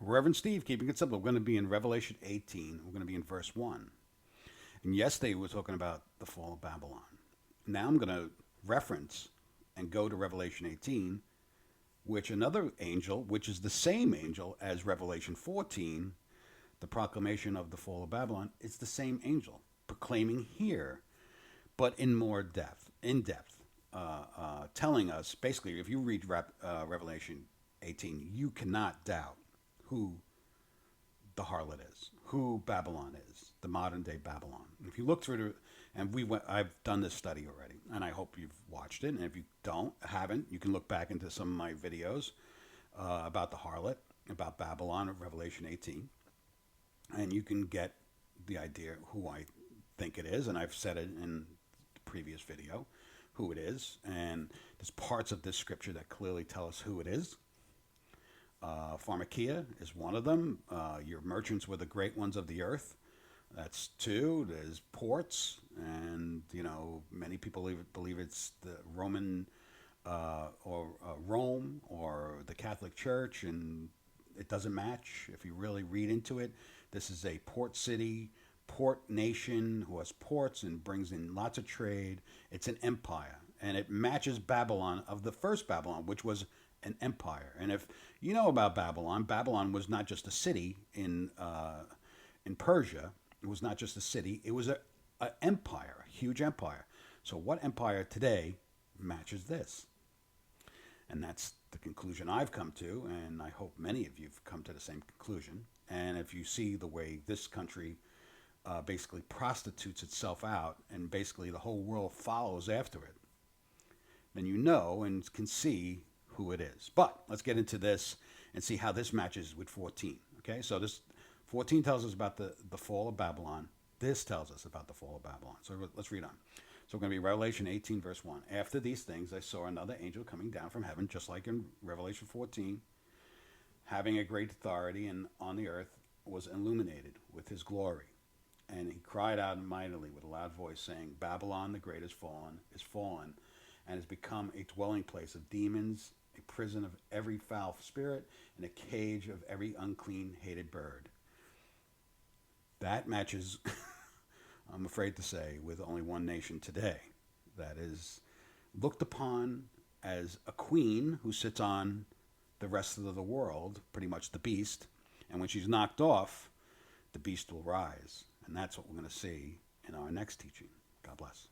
Reverend Steve, keeping it simple. We're going to be in Revelation 18. We're going to be in verse 1. And yesterday we were talking about the fall of Babylon. Now I'm going to reference and go to Revelation 18, which another angel, which is the same angel as Revelation 14, the proclamation of the fall of Babylon, it's the same angel proclaiming here, but in more depth, telling us basically, if you read Revelation 18, you cannot doubt who the harlot is, who Babylon is, the modern day Babylon. If you look through the, and I've done this study already, and I hope you've watched it. And if you haven't, you can look back into some of my videos about the harlot, about Babylon of Revelation 18, and you can get the idea who I think it is. And I've said it in the previous video, who it is. And there's parts of this scripture that clearly tell us who it is. Pharmakia is one of them. Your merchants were the great ones of the earth. That's two. There's ports, and many people believe it's the Roman or Rome or the Catholic Church, and it doesn't match. If you really read into it, this is a port city, port nation who has ports and brings in lots of trade. It's an empire, and it matches Babylon of the first Babylon, which was an empire. And if you know about Babylon, Babylon was not just a city in Persia. It was not just a city. It was an empire, a huge empire. So what empire today matches this? And that's the conclusion I've come to, and I hope many of you have come to the same conclusion. And if you see the way this country basically prostitutes itself out, and basically the whole world follows after it, then you know and can see who it is. But let's get into this and see how this matches with 14. Okay, so this 14 tells us about the fall of Babylon. This tells us about the fall of Babylon. So let's read on. So we're going to be Revelation 18, verse 1. After these things, I saw another angel coming down from heaven, just like in Revelation 14, having a great authority, and on the earth was illuminated with his glory. And he cried out mightily with a loud voice, saying, Babylon the great is fallen, and has become a dwelling place of demons, a prison of every foul spirit, and a cage of every unclean, hated bird. That matches, I'm afraid to say, with only one nation today that is looked upon as a queen who sits on the rest of the world, pretty much the beast. And when she's knocked off, the beast will rise. And that's what we're going to see in our next teaching. God bless.